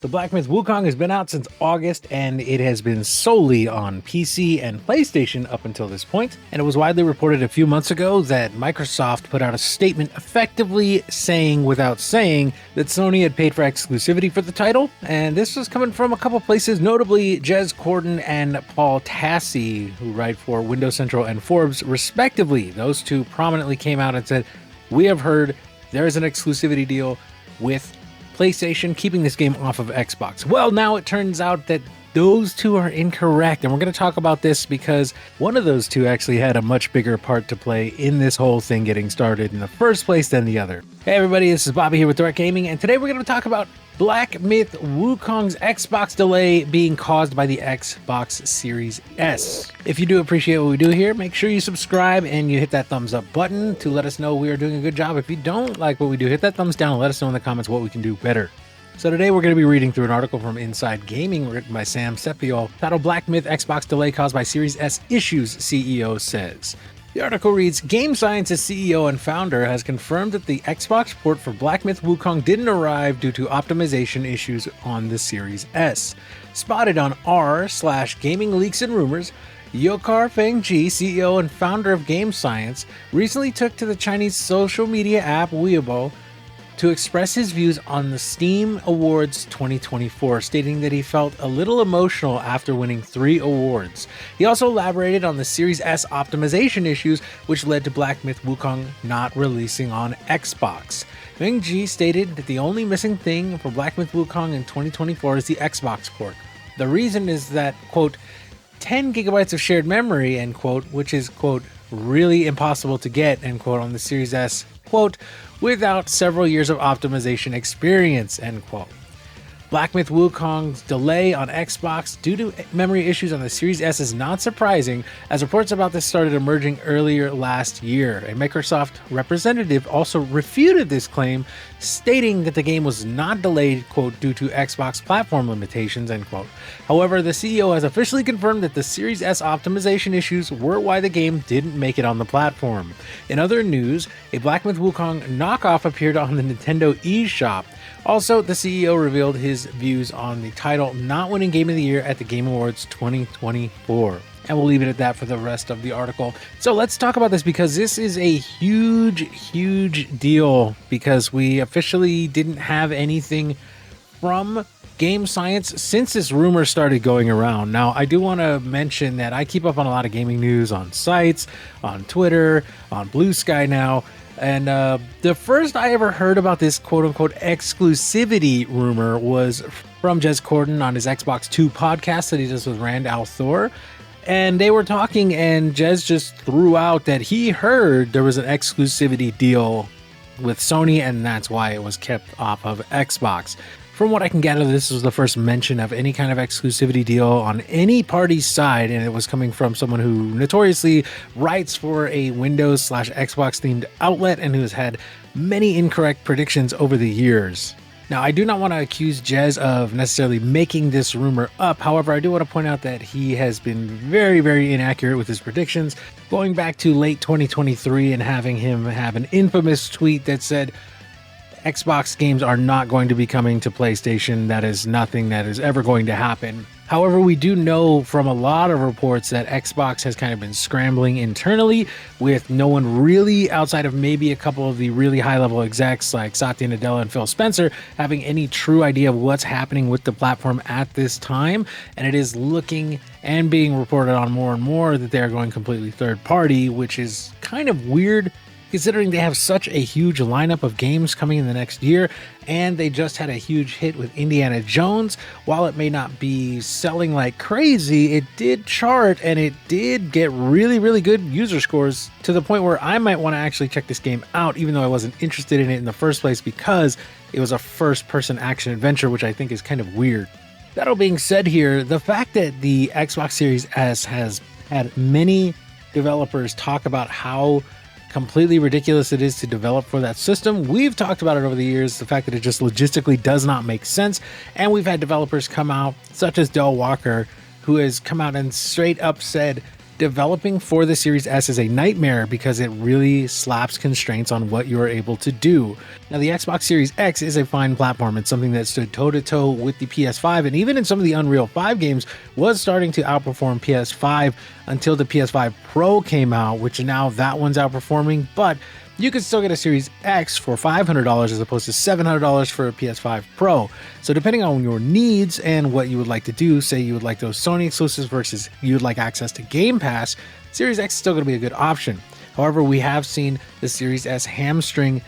The Black Myth Wukong has been out since August, and it has been solely on PC and PlayStation up until this point. And it was widely reported a few months ago that Microsoft put out a statement effectively saying without saying that Sony had paid for exclusivity for the title. And this was coming from a couple places, notably Jez Corden and Paul Tassi, who write for Windows Central and Forbes, respectively. Those two prominently came out and said, "We have heard there is an exclusivity deal with PlayStation, keeping this game off of Xbox." Well, now it turns out that those two are incorrect, and we're going to talk about this because one of those two actually had a much bigger part to play in this whole thing getting started in the first place than the other. Hey everybody, this is Bobby here with Thorn Gaming, and today we're going to talk about Black Myth Wukong's Xbox delay being caused by the Xbox Series S. If you do appreciate what we do here, make sure you subscribe and you hit that thumbs up button to let us know we are doing a good job. If you don't like what we do, hit that thumbs down and let us know in the comments what we can do better. So today we're going to be reading through an article from Inside Gaming written by Sam Sepiol titled Black Myth Xbox Delay Caused by Series S Issues, CEO Says. The article reads, Game Science's CEO and founder has confirmed that the Xbox port for Black Myth Wukong didn't arrive due to optimization issues on the Series S. Spotted on r/gaming leaks and rumors, Yokar Fengji, CEO and founder of Game Science, recently took to the Chinese social media app Weibo to express his views on the Steam Awards 2024, stating that he felt a little emotional after winning 3 awards. He also elaborated on the Series S optimization issues, which led to Black Myth Wukong not releasing on Xbox. Ming Ji stated that the only missing thing for Black Myth Wukong in 2024 is the Xbox port. The reason is that, quote, 10 gigabytes of shared memory, end quote, which is, quote, really impossible to get, end quote, on the Series S, quote, without several years of optimization experience, end quote. Black Myth Wukong's delay on Xbox due to memory issues on the Series S is not surprising, as reports about this started emerging earlier last year. A Microsoft representative also refuted this claim, stating that the game was not delayed, quote, due to Xbox platform limitations, end quote. However, the CEO has officially confirmed that the Series S optimization issues were why the game didn't make it on the platform. In other news, a Black Myth Wukong knockoff appeared on the Nintendo eShop. Also, the CEO revealed his views on the title not winning Game of the Year at the Game Awards 2024. And we'll leave it at that for the rest of the article. So let's talk about this because this is a huge deal because we officially didn't have anything from Game Science since this rumor started going around. Now, I do want to mention that I keep up on a lot of gaming news on sites, on Twitter, on Blue Sky now. And the first I ever heard about this quote-unquote exclusivity rumor was from Jez Corden on his Xbox 2 podcast that he does with Rand Althor. And they were talking, and Jez just threw out that he heard there was an exclusivity deal with Sony, and that's why it was kept off of Xbox. From what I can gather, this was the first mention of any kind of exclusivity deal on any party's side, and it was coming from someone who notoriously writes for a Windows/Xbox themed outlet and who has had many incorrect predictions over the years. Now, I do not want to accuse Jez of necessarily making this rumor up. However, I do want to point out that he has been very inaccurate with his predictions, going back to late 2023 and having him have an infamous tweet that said, Xbox games are not going to be coming to PlayStation. That is nothing that is ever going to happen. However, we do know from a lot of reports that Xbox has kind of been scrambling internally with no one really outside of maybe a couple of the really high-level execs like Satya Nadella and Phil Spencer having any true idea of what's happening with the platform at this time. And it is looking and being reported on more and more that they're going completely third party, which is kind of weird considering they have such a huge lineup of games coming in the next year, and they just had a huge hit with Indiana Jones. While it may not be selling like crazy, it did chart, and it did get really good user scores to the point where I might want to actually check this game out, even though I wasn't interested in it in the first place because it was a first-person action adventure, which I think is kind of weird. That all being said here, the fact that the Xbox Series S has had many developers talk about how completely ridiculous it is to develop for that system. We've talked about it over the years, the fact that it just logistically does not make sense. And we've had developers come out, such as Del Walker, who has come out and straight up said, developing for the Series S is a nightmare because it really slaps constraints on what you are able to do. Now, the Xbox Series X is a fine platform. It's something that stood toe-to-toe with the PS5, and even in some of the Unreal 5 games was starting to outperform PS5 until the PS5 Pro came out, which now that one's outperforming, but you could still get a Series X for $500 as opposed to $700 for a PS5 Pro. So depending on your needs and what you would like to do, say you would like those Sony exclusives versus you would like access to Game Pass, Series X is still going to be a good option. However, we have seen the Series S hamstring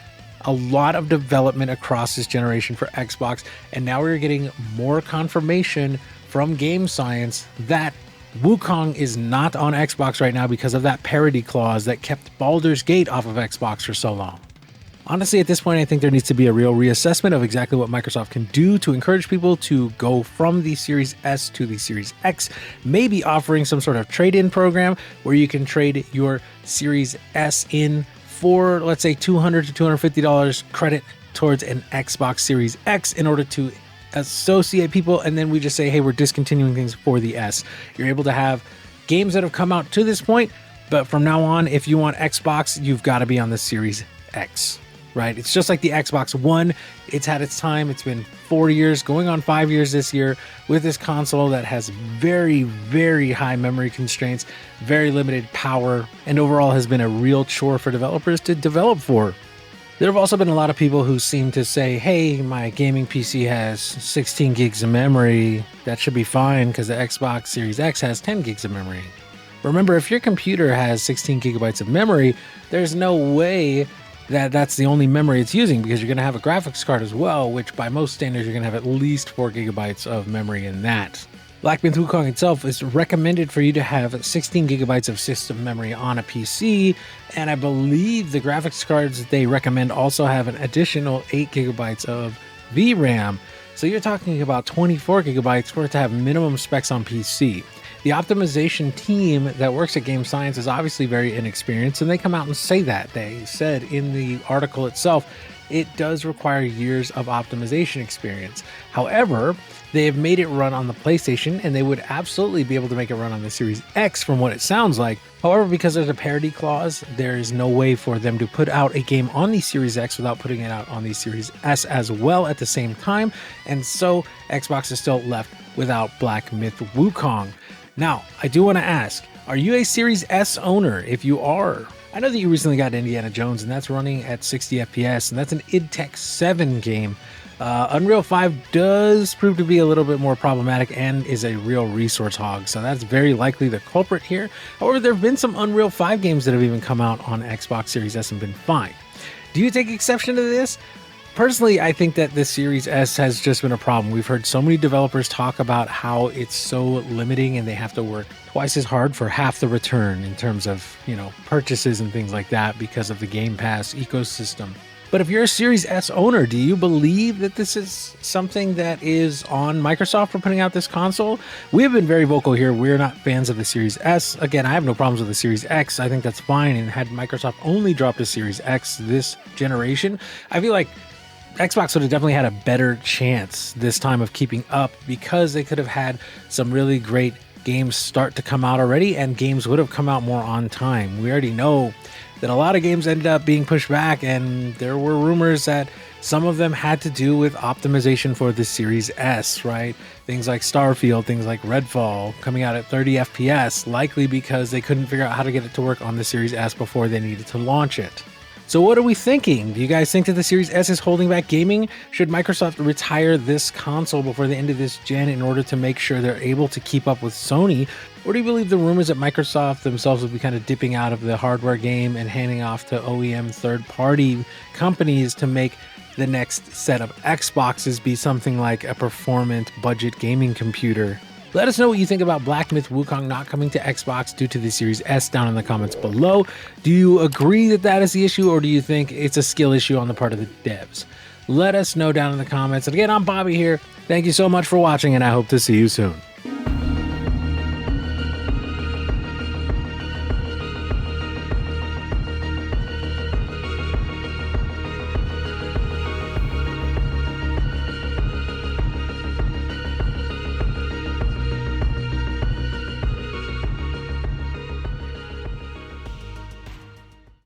a lot of development across this generation for Xbox, and now we're getting more confirmation from Game Science that Wukong is not on Xbox right now because of that parity clause that kept Baldur's Gate off of Xbox for so long. Honestly, at this point, I think there needs to be a real reassessment of exactly what Microsoft can do to encourage people to go from the Series S to the Series X, maybe offering some sort of trade-in program where you can trade your Series S in for, let's say, $200 to $250 credit towards an Xbox Series X in order to associate people, and then we just say, hey, we're discontinuing things for the S. You're able to have games that have come out to this point, but from now on, if you want Xbox, you've got to be on the Series X, right? It's just like the Xbox One. It's had its time. It's been 4 years, going on 5 years this year, with this console that has very, very high memory constraints, very limited power, and overall has been a real chore for developers to develop for. There have also been a lot of people who seem to say, hey, my gaming PC has 16 gigs of memory. That should be fine because the Xbox Series X has 10 gigs of memory. Remember, if your computer has 16 gigabytes of memory, there's no way that that's the only memory it's using because you're going to have a graphics card as well, which by most standards, you're going to have at least 4 gigabytes of memory in that. Myth Wukong itself is recommended for you to have 16 gigabytes of system memory on a PC, and I believe the graphics cards that they recommend also have an additional 8 gigabytes of VRAM. So you're talking about 24 gigabytes for it to have minimum specs on PC. The optimization team that works at Game Science is obviously very inexperienced, and they come out and say that. They said in the article itself, it does require years of optimization experience. However, they have made it run on the PlayStation, and they would absolutely be able to make it run on the Series X from what it sounds like. However, because there's a parity clause, there is no way for them to put out a game on the Series X without putting it out on the Series S as well at the same time, and so Xbox is still left without Myth Wukong. Now, I do want to ask, are you a Series S owner? If you are, I know that you recently got Indiana Jones, and that's running at 60 FPS, and that's an id Tech 7 game. Unreal 5 does prove to be a little bit more problematic and is a real resource hog, so that's very likely the culprit here. However, there have been some Unreal 5 games that have even come out on Xbox Series S and been fine. Do you take exception to this? Personally, I think that the Series S has just been a problem. We've heard so many developers talk about how it's so limiting and they have to work twice as hard for half the return in terms of, purchases and things like that because of the Game Pass ecosystem. But if you're a Series S owner, do you believe that this is something that is on Microsoft for putting out this console? We have been very vocal here. We're not fans of the Series S. Again, I have no problems with the Series X. I think that's fine. And had Microsoft only dropped a Series X this generation, I feel like Xbox would have definitely had a better chance this time of keeping up because they could have had some really great games start to come out already, and games would have come out more on time. We already know that a lot of games ended up being pushed back, and there were rumors that some of them had to do with optimization for the Series S, right? Things like Starfield, things like Redfall coming out at 30 FPS, likely because they couldn't figure out how to get it to work on the Series S before they needed to launch it. So what are we thinking? Do you guys think that the Series S is holding back gaming? Should Microsoft retire this console before the end of this gen in order to make sure they're able to keep up with Sony? Or do you believe the rumors that Microsoft themselves will be kind of dipping out of the hardware game and handing off to OEM third-party companies to make the next set of Xboxes be something like a performant budget gaming computer? Let us know what you think about Myth Wukong not coming to Xbox due to the Series S down in the comments below. Do you agree that that is the issue, or do you think it's a skill issue on the part of the devs? Let us know down in the comments. And again, I'm Bobby here. Thank you so much for watching, and I hope to see you soon.